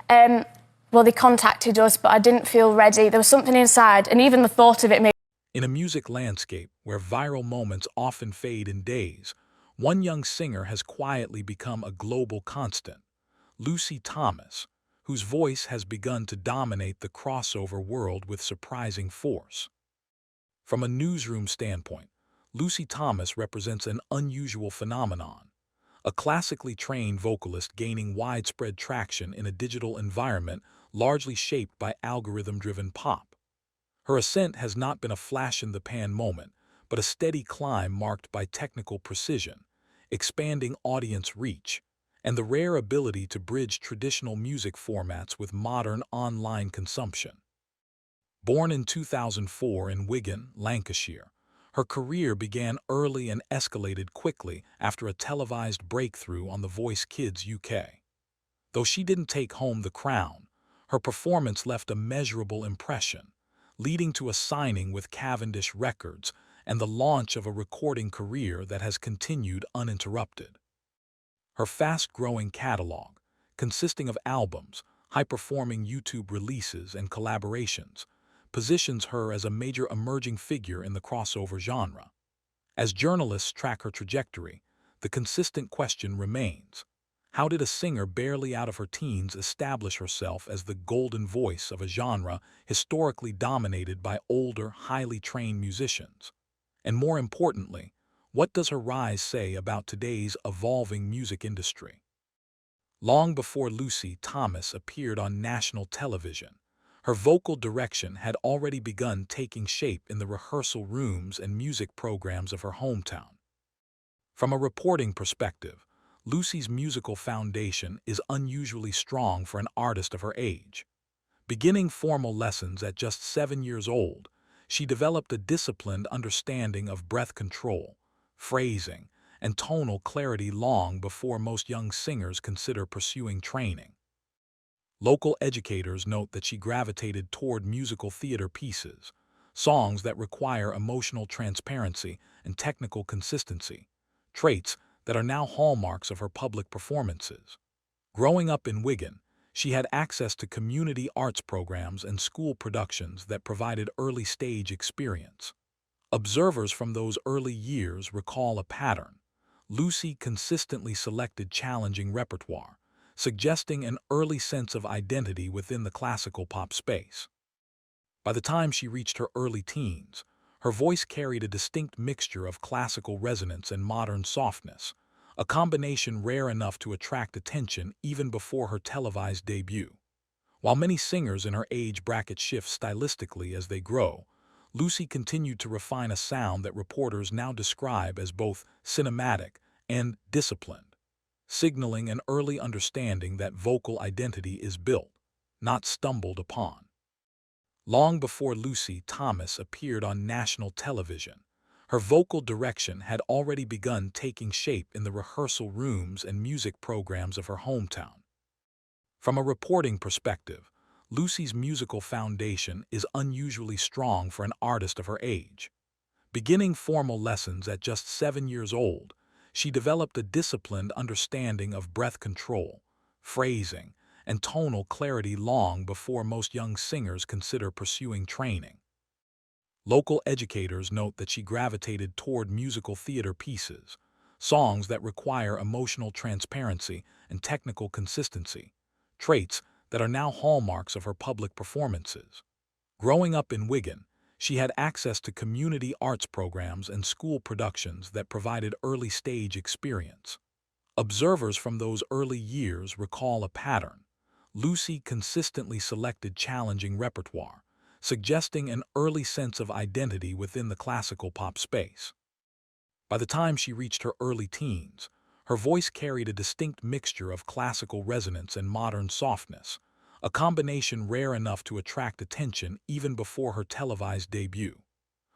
Well, they contacted us, but I didn't feel ready. There was something inside, and even the thought of it made... In a music landscape where viral moments often fade in days, one young singer has quietly become a global constant, Lucy Thomas, whose voice has begun to dominate the crossover world with surprising force. From a newsroom standpoint, Lucy Thomas represents an unusual phenomenon, a classically trained vocalist gaining widespread traction in a digital environment largely shaped by algorithm-driven pop. Her ascent has not been a flash-in-the-pan moment, but a steady climb marked by technical precision, expanding audience reach, and the rare ability to bridge traditional music formats with modern online consumption. Born in 2004 in Wigan, Lancashire, her career began early and escalated quickly after a televised breakthrough on The Voice Kids UK. Though she didn't take home the crown, her performance left a measurable impression, leading to a signing with Cavendish Records and the launch of a recording career that has continued uninterrupted. Her fast-growing catalog, consisting of albums, high-performing YouTube releases, and collaborations, positions her as a major emerging figure in the crossover genre. As journalists track her trajectory, the consistent question remains: how did a singer barely out of her teens establish herself as the golden voice of a genre historically dominated by older, highly trained musicians? And more importantly, what does her rise say about today's evolving music industry? Long before Lucy Thomas appeared on national television, her vocal direction had already begun taking shape in the rehearsal rooms and music programs of her hometown. From a reporting perspective, Lucy's musical foundation is unusually strong for an artist of her age. Beginning formal lessons at just 7 years old, she developed a disciplined understanding of breath control, phrasing, and tonal clarity long before most young singers consider pursuing training. Local educators note that she gravitated toward musical theater pieces, songs that require emotional transparency and technical consistency, traits that are now hallmarks of her public performances. Growing up in Wigan, she had access to community arts programs and school productions that provided early-stage experience. Observers from those early years recall a pattern. Lucy consistently selected challenging repertoire, suggesting an early sense of identity within the classical pop space. By the time she reached her early teens, her voice carried a distinct mixture of classical resonance and modern softness, a combination rare enough to attract attention even before her televised debut. While many singers in her age bracket shift stylistically as they grow, Lucy continued to refine a sound that reporters now describe as both cinematic and disciplined, signaling an early understanding that vocal identity is built, not stumbled upon. Long before Lucy Thomas appeared on national television, her vocal direction had already begun taking shape in the rehearsal rooms and music programs of her hometown. From a reporting perspective, Lucy's musical foundation is unusually strong for an artist of her age. Beginning formal lessons at just 7 years old, she developed a disciplined understanding of breath control, phrasing, and tonal clarity long before most young singers consider pursuing training. Local educators note that she gravitated toward musical theater pieces, songs that require emotional transparency and technical consistency, traits that are now hallmarks of her public performances. Growing up in Wigan, she had access to community arts programs and school productions that provided early-stage experience. Observers from those early years recall a pattern. Lucy consistently selected challenging repertoire, suggesting an early sense of identity within the classical pop space. By the time she reached her early teens, her voice carried a distinct mixture of classical resonance and modern softness, a combination rare enough to attract attention even before her televised debut.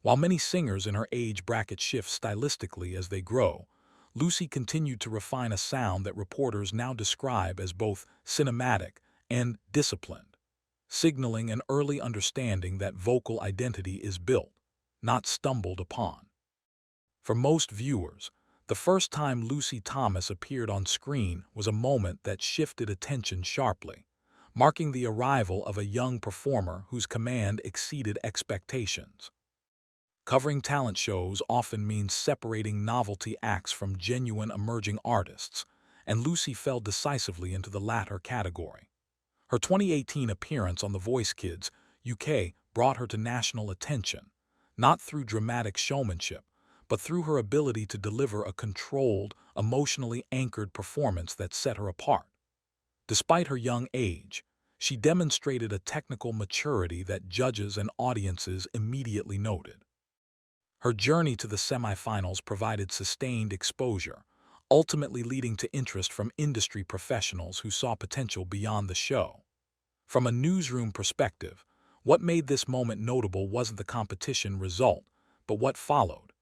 While many singers in her age bracket shift stylistically as they grow, Lucy continued to refine a sound that reporters now describe as both cinematic and disciplined, signaling an early understanding that vocal identity is built, not stumbled upon. For most viewers, the first time Lucy Thomas appeared on screen was a moment that shifted attention sharply, marking the arrival of a young performer whose command exceeded expectations. Covering talent shows often means separating novelty acts from genuine emerging artists, and Lucy fell decisively into the latter category. Her 2018 appearance on The Voice Kids UK brought her to national attention, not through dramatic showmanship, but through her ability to deliver a controlled, emotionally anchored performance that set her apart. Despite her young age, she demonstrated a technical maturity that judges and audiences immediately noted. Her journey to the semifinals provided sustained exposure, ultimately leading to interest from industry professionals who saw potential beyond the show. From a newsroom perspective, what made this moment notable wasn't the competition result, but what followed.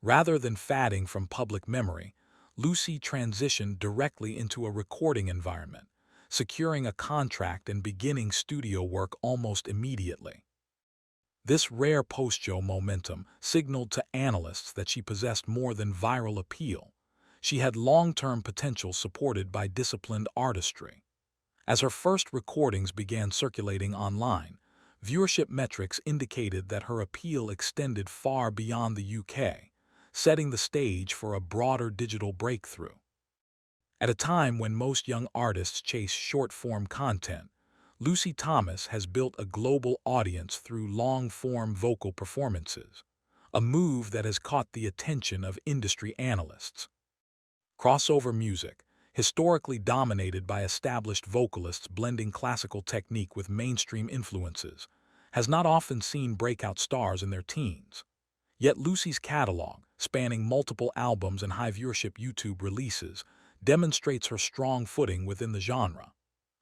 Rather than fading from public memory, Lucy transitioned directly into a recording environment, securing a contract and beginning studio work almost immediately. This rare post-show momentum signaled to analysts that she possessed more than viral appeal. She had long-term potential supported by disciplined artistry. As her first recordings began circulating online, viewership metrics indicated that her appeal extended far beyond the UK, setting the stage for a broader digital breakthrough. At a time when most young artists chase short-form content, Lucy Thomas has built a global audience through long-form vocal performances, a move that has caught the attention of industry analysts. Crossover music, historically dominated by established vocalists blending classical technique with mainstream influences, has not often seen breakout stars in their teens. Yet Lucy's catalog, spanning multiple albums and high-viewership YouTube releases, demonstrates her strong footing within the genre.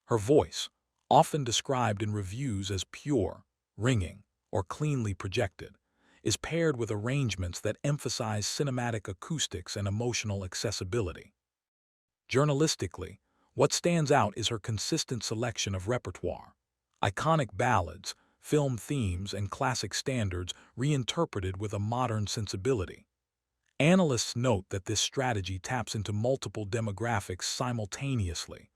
Her voice, often described in reviews as pure, ringing, or cleanly projected, is paired with arrangements that emphasize cinematic acoustics and emotional accessibility. Journalistically, what stands out is her consistent selection of repertoire. Iconic ballads, film themes, and classic standards reinterpreted with a modern sensibility. Analysts note that this strategy taps into multiple demographics simultaneously: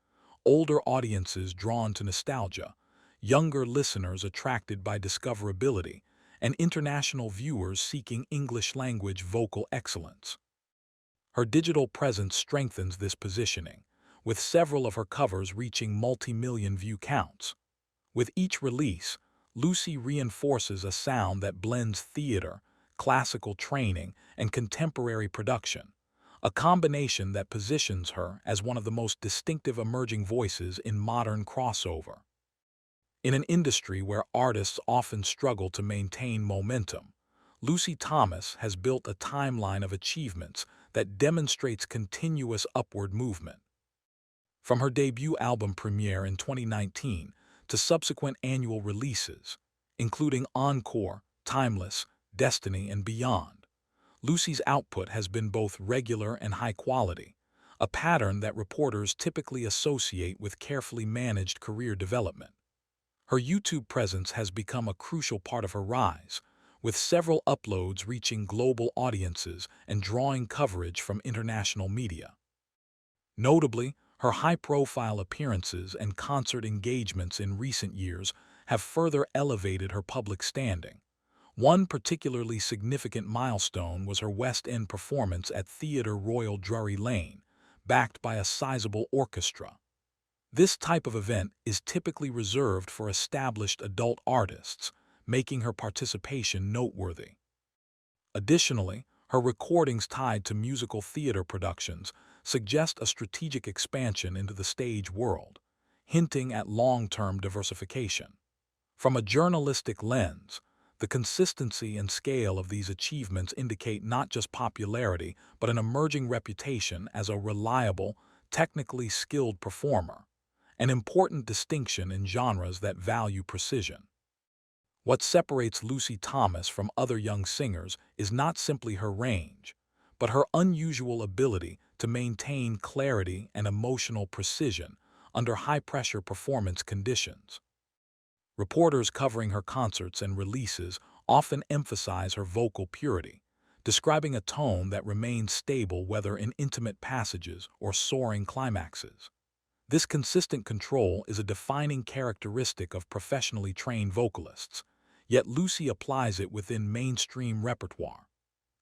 older audiences drawn to nostalgia, younger listeners attracted by discoverability, and international viewers seeking English-language vocal excellence. Her digital presence strengthens this positioning, with several of her covers reaching multi-million view counts. With each release, Lucy reinforces a sound that blends theater, classical training, and contemporary production, a combination that positions her as one of the most distinctive emerging voices in modern crossover. In an industry where artists often struggle to maintain momentum, Lucy Thomas has built a timeline of achievements that demonstrates continuous upward movement. From her debut album premiere in 2019 to subsequent annual releases, including Encore, Timeless, Destiny, and Beyond, Lucy's output has been both regular and high quality, a pattern that reporters typically associate with carefully managed career development. Her YouTube presence has become a crucial part of her rise, with several uploads reaching global audiences and drawing coverage from international media. Notably, her high-profile appearances and concert engagements in recent years have further elevated her public standing. One particularly significant milestone was her West End performance at Theatre Royal Drury Lane, backed by a sizable orchestra. This type of event is typically reserved for established adult artists, making her participation noteworthy. Additionally, her recordings tied to musical theater productions suggest a strategic expansion into the stage world, hinting at long-term diversification. From a journalistic lens, the consistency and scale of these achievements indicate not just popularity, but an emerging reputation as a reliable, technically skilled performer, an important distinction in genres that value precision. What separates Lucy Thomas from other young singers is not simply her range, but her unusual ability to maintain clarity and emotional precision under high-pressure performance conditions. Reporters covering her concerts and releases often emphasize her vocal purity, describing a tone that remains stable whether in intimate passages or soaring climaxes. This consistent control is a defining characteristic of professionally trained vocalists, yet Lucy applies it within mainstream repertoire.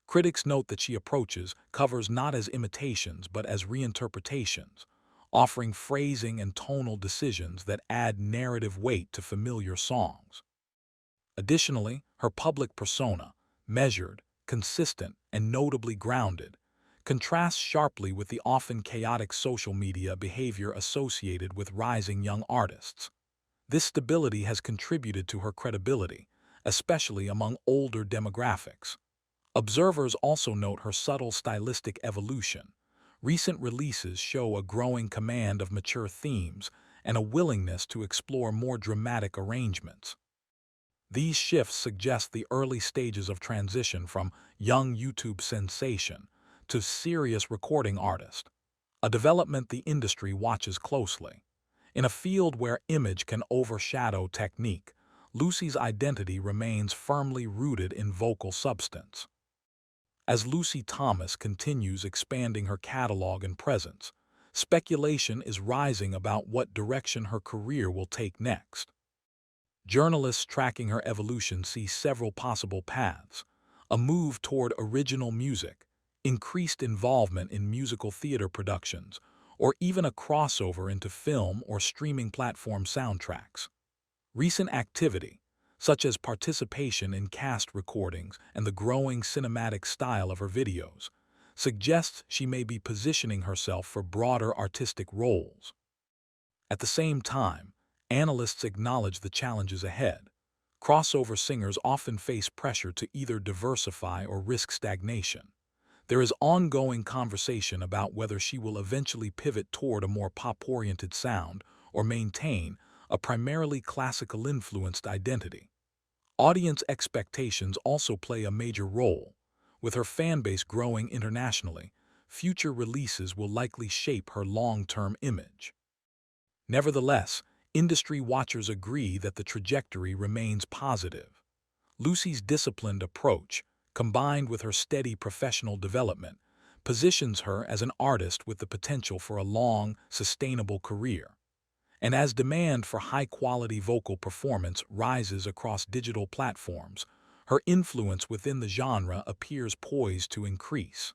Critics note that she approaches covers not as imitations but as reinterpretations, offering phrasing and tonal decisions that add narrative weight to familiar songs. Additionally, her public persona, measured, consistent, and notably grounded, contrasts sharply with the often chaotic social media behavior associated with rising young artists. This stability has contributed to her credibility, especially among older demographics. Observers also note her subtle stylistic evolution. Recent releases show a growing command of mature themes and a willingness to explore more dramatic arrangements. These shifts suggest the early stages of transition from young YouTube sensation to serious recording artist, a development the industry watches closely. In a field where image can overshadow technique, Lucy's identity remains firmly rooted in vocal substance. As Lucy Thomas continues expanding her catalog and presence, speculation is rising about what direction her career will take next. Journalists tracking her evolution see several possible paths: a move toward original music, increased involvement in musical theater productions, or even a crossover into film or streaming platform soundtracks. Recent activity, such as participation in cast recordings and the growing cinematic style of her videos, suggests she may be positioning herself for broader artistic roles. At the same time, analysts acknowledge the challenges ahead. Crossover singers often face pressure to either diversify or risk stagnation. There is ongoing conversation about whether she will eventually pivot toward a more pop-oriented sound or maintain a primarily classical-influenced identity. Audience expectations also play a major role. With her fanbase growing internationally, future releases will likely shape her long-term image. Nevertheless, industry watchers agree that the trajectory remains positive. Lucy's disciplined approach, combined with her steady professional development, positions her as an artist with the potential for a long, sustainable career. And as demand for high-quality vocal performance rises across digital platforms, her influence within the genre appears poised to increase.